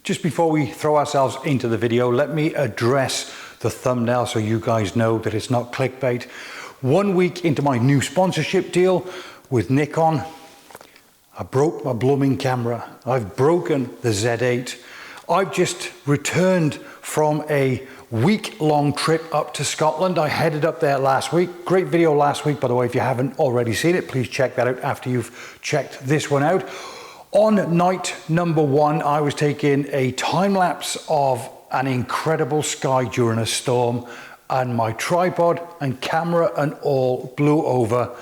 Just before we throw ourselves into the video, let me address the thumbnail so you guys know that it's not clickbait. 1 week into my new sponsorship deal with Nikon, I broke my blooming camera. I've broken the Z8. I've just returned from a week-long trip up to Scotland. I headed up there last week. Great video last week, by the way. If you haven't already seen it, please check that out after you've checked this one out. On night number 1, I was taking a time lapse of an incredible sky during a storm, and my tripod and camera and all blew over,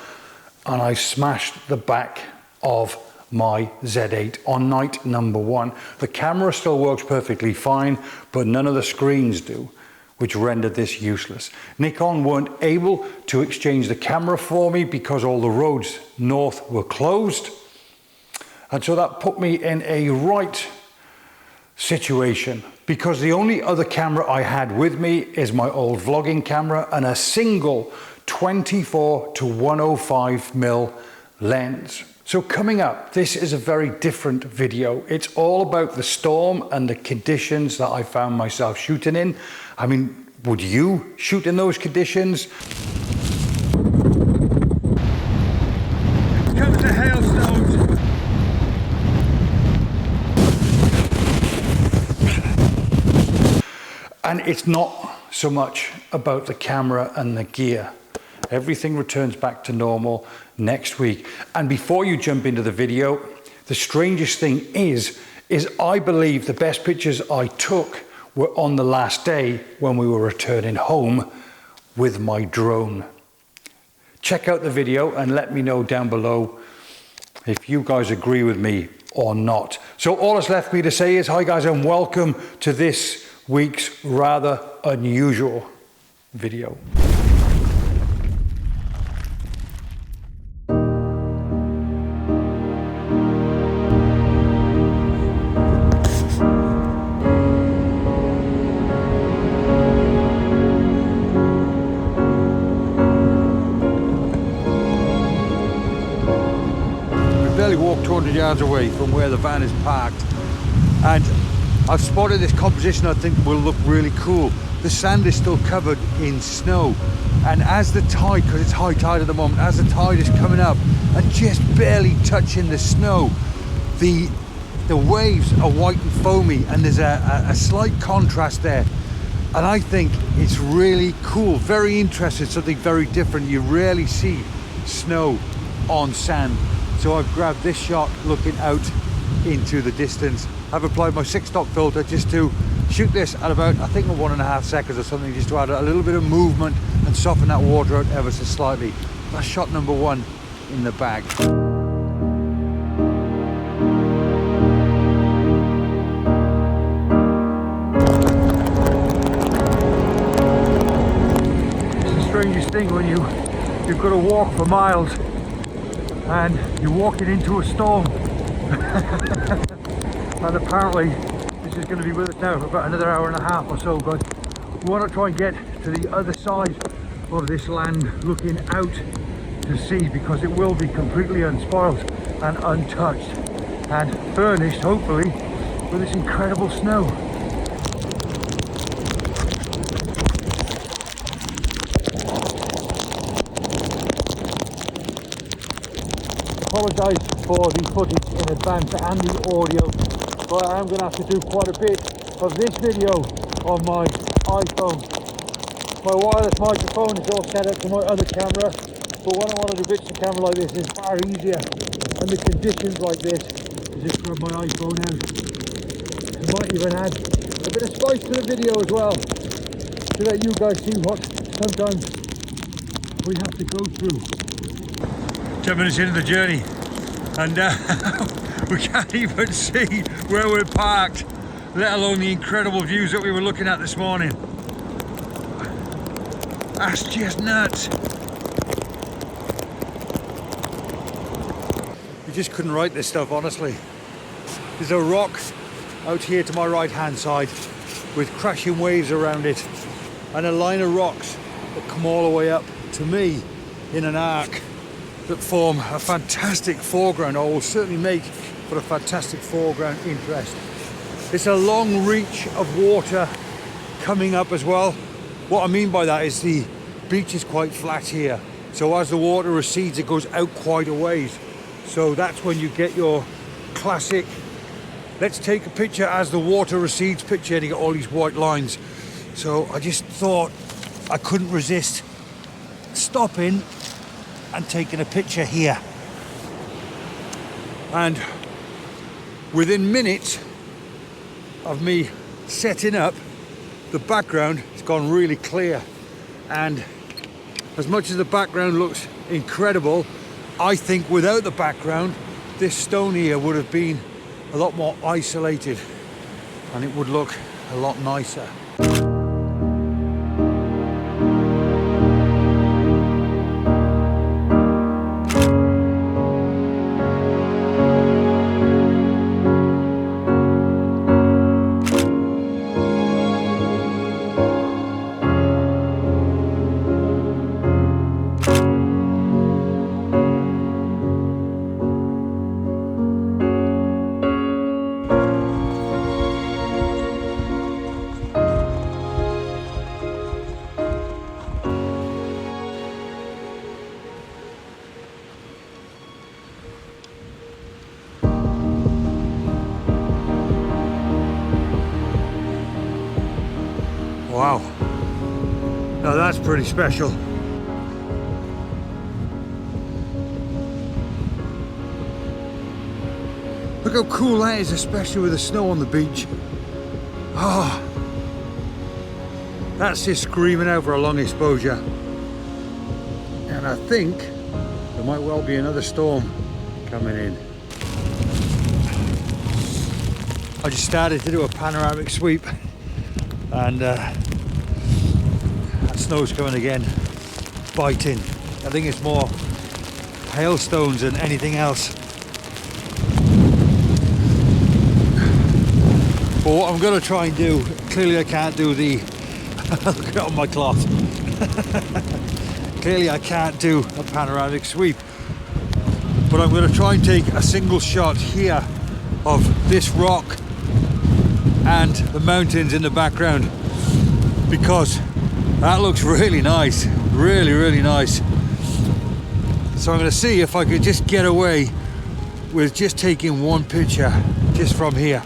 and I smashed the back of my Z8 on night number 1. The camera still works perfectly fine, but none of the screens do, which rendered this useless. Nikon weren't able to exchange the camera for me because all the roads north were closed. And so that put me in a right situation, because the only other camera I had with me is my old vlogging camera and a single 24 to 105mm lens. So coming up, this is a very different video. It's all about the storm and the conditions that I found myself shooting in. I mean, would you shoot in those conditions? It's coming to hailstones. And it's not so much about the camera and the gear. Everything returns back to normal next week. And before you jump into the video, the strangest thing is I believe the best pictures I took were on the last day when we were returning home with my drone. Check out the video and let me know down below if you guys agree with me or not. So all that's left for me to say is hi guys, and welcome to this week's rather unusual video. We barely walked 200 yards away from where the van is parked, and I've spotted this composition I think will look really cool. The sand is still covered in snow, and as the tide, because it's high tide at the moment, as the tide is coming up and just barely touching the snow, the waves are white and foamy, and there's a slight contrast there. And I think it's really cool, very interesting, something very different. You rarely see snow on sand. So I've grabbed this shot looking out into the distance. I've applied my 6-stop filter just to shoot this at about, I think, 1.5 seconds or something, just to add a little bit of movement and soften that water out ever so slightly. That's shot number 1 in the bag. It's the strangest thing when you've got to walk for miles and you're walking into a storm. And apparently this is going to be with us now for about another hour and a half or so, but we want to try and get to the other side of this land looking out to sea, because it will be completely unspoiled and untouched and furnished, hopefully, with this incredible snow. Apologise for the footage in advance and the audio, but I am going to have to do quite a bit of this video on my iPhone. My wireless microphone is all set up to my other camera, but when I want to do bits of camera like this, it's far easier, and the conditions like this, to just grab my iPhone out. I might even add a bit of spice to the video as well, to let you guys see what sometimes we have to go through. 10 minutes into the journey, and we can't even see where we're parked, let alone the incredible views that we were looking at this morning. That's just nuts. You just couldn't write this stuff, honestly. There's a rock out here to my right hand side with crashing waves around it, and a line of rocks that come all the way up to me in an arc that form a fantastic foreground, or will certainly make for a fantastic foreground interest. It's a long reach of water coming up as well. What I mean by that is the beach is quite flat here. So as the water recedes, it goes out quite a ways. So that's when you get your classic, let's take a picture as the water recedes picture, and you get all these white lines. So I just thought I couldn't resist stopping and taking a picture here. And within minutes of me setting up, the background has gone really clear. And as much as the background looks incredible, I think without the background, this stone here would have been a lot more isolated and it would look a lot nicer. Wow, now that's pretty special. Look how cool that is, especially with the snow on the beach. Ah, that's just screaming out for a long exposure. And I think there might well be another storm coming in. I just started to do a panoramic sweep, and that snow's coming again, biting. I think it's more hailstones than anything else. But what I'm going to try and do, clearly I can't do the, look at it on my cloth. Clearly I can't do a panoramic sweep. But I'm going to try and take a single shot here of this rock and the mountains in the background, because that looks really nice, really nice. So I'm going to see if I could just get away with just taking one picture just from here.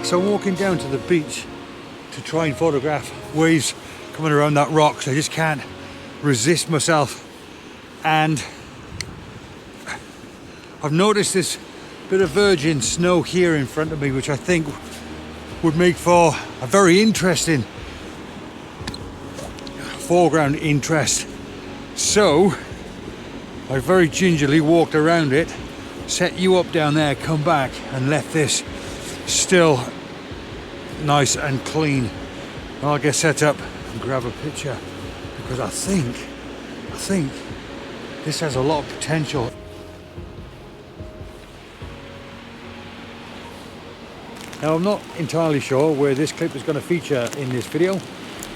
So I'm walking down to the beach to try and photograph waves coming around that rock, so I just can't resist myself. And I've noticed this bit of virgin snow here in front of me, which I think would make for a very interesting foreground interest. So I very gingerly walked around it, set you up down there, come back and left this still nice and clean. I'll get set up and grab a picture, because I think this has a lot of potential. Now I'm not entirely sure where this clip is going to feature in this video,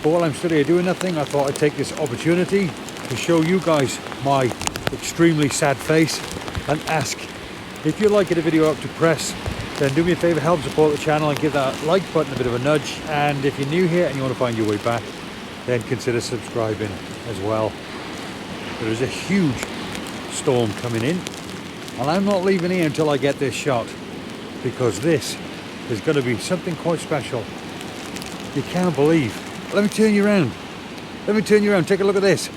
but while I'm still here doing nothing, I thought I'd take this opportunity to show you guys my extremely sad face and ask if you're liking the video up to press, then do me a favor, help support the channel and give that like button a bit of a nudge. And if you're new here and you want to find your way back, then consider subscribing as well. There is a huge storm coming in, and I'm not leaving here until I get this shot, because this is going to be something quite special. You can't believe. Let me turn you around. Let me turn you around. Take a look at this.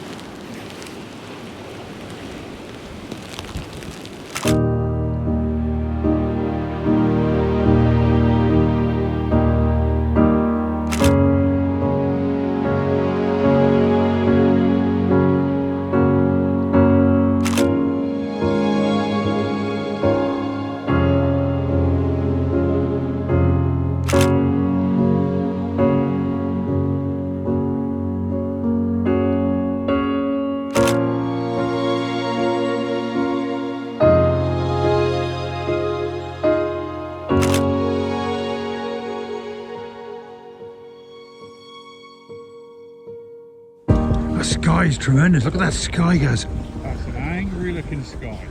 That sky is tremendous. Look at that sky, guys. That's an angry looking sky.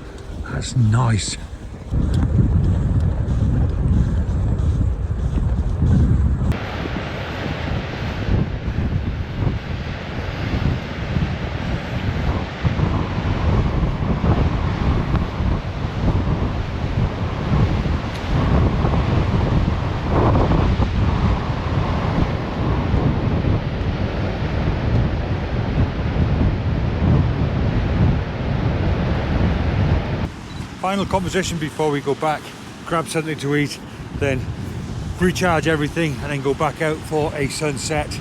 That's nice. Final composition before we go back, grab something to eat, then recharge everything and then go back out for a sunset.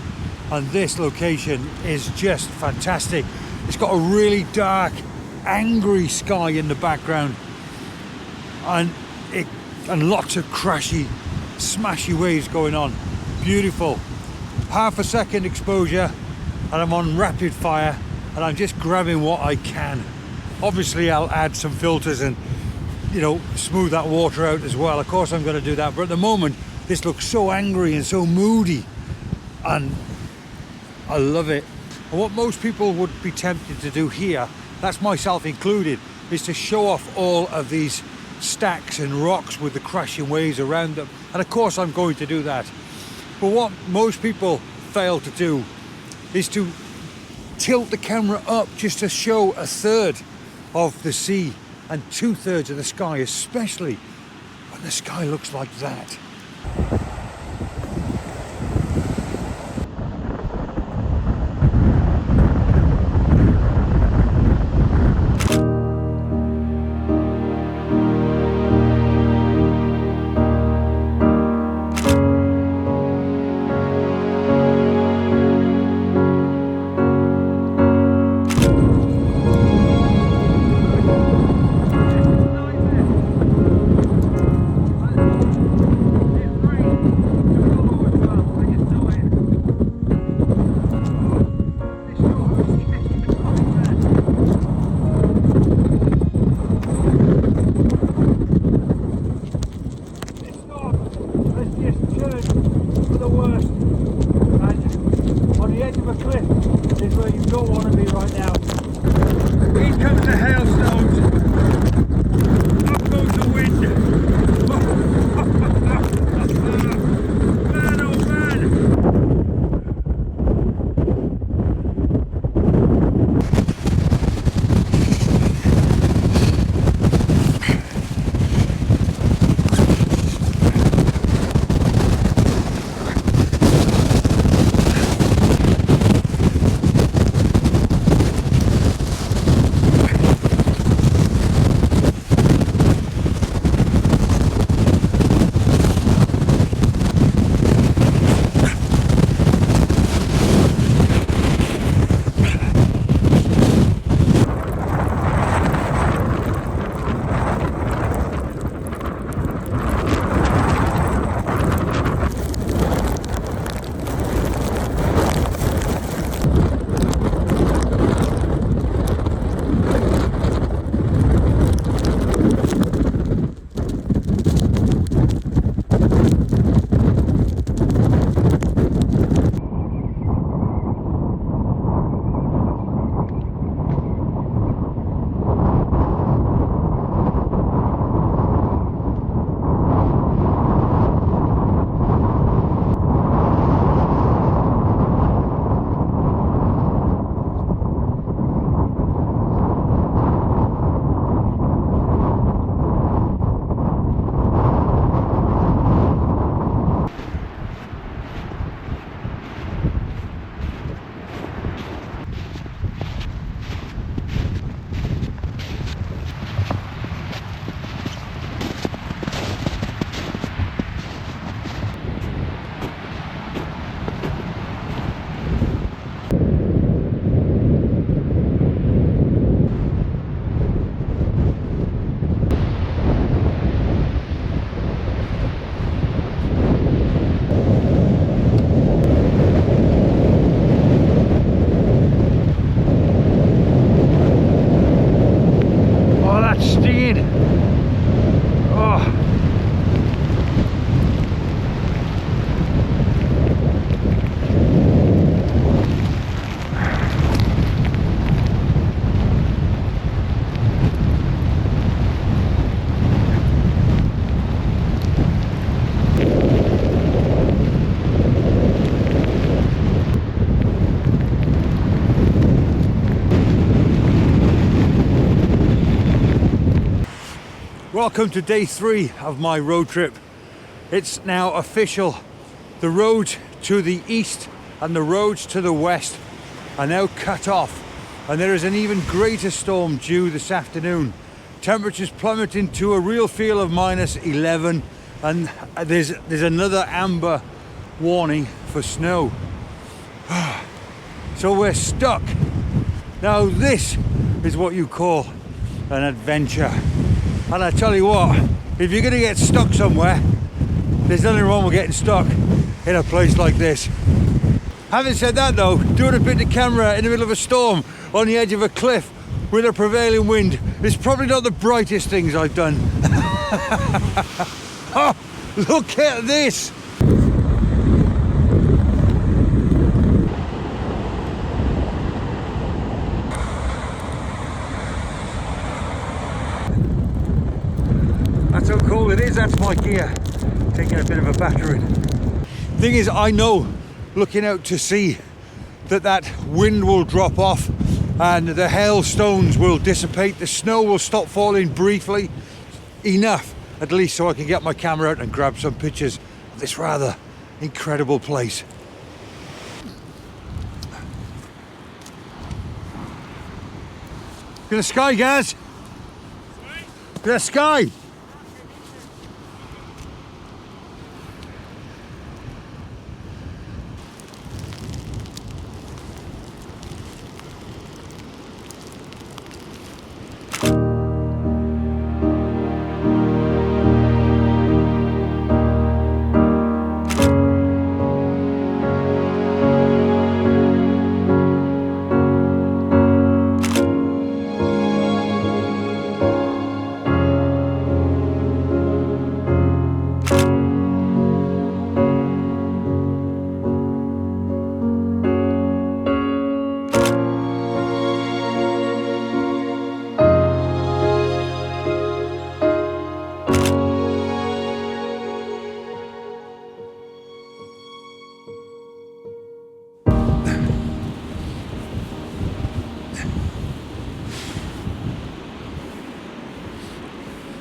And this location is just fantastic. It's got a really dark, angry sky in the background and lots of crashy, smashy waves going on. Beautiful. Half a second exposure and I'm on rapid fire and I'm just grabbing what I can. Obviously I'll add some filters and, you know, smooth that water out as well. Of course I'm going to do that, but at the moment this looks so angry and so moody and I love it. And what most people would be tempted to do here, that's myself included, is to show off all of these stacks and rocks with the crashing waves around them. And of course I'm going to do that. But what most people fail to do is to tilt the camera up just to show a third of the sea and 2/3 of the sky, especially when the sky looks like that. Welcome to day 3 of my road trip. It's now official. The roads to the east and the roads to the west are now cut off, and there is an even greater storm due this afternoon. Temperatures plummeting to a real feel of -11, and there's another amber warning for snow. So we're stuck. Now this is what you call an adventure. And I tell you what, if you're going to get stuck somewhere, there's nothing wrong with getting stuck in a place like this. Having said that though, doing a bit of camera in the middle of a storm on the edge of a cliff with a prevailing wind is probably not the brightest things I've done. Oh, look at this! That's how cold it is. That's my gear taking a bit of a battering. Thing is, I know looking out to sea that wind will drop off and the hailstones will dissipate, the snow will stop falling briefly, enough at least so I can get my camera out and grab some pictures of this rather incredible place. Look at the sky, guys! Look at the sky!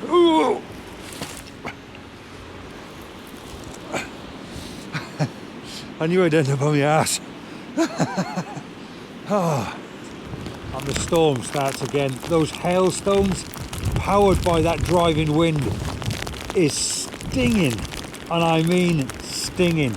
Ooh. I knew I'd end up on my ass. Oh. And the storm starts again. Those hailstones, powered by that driving wind, is stinging, and I mean stinging.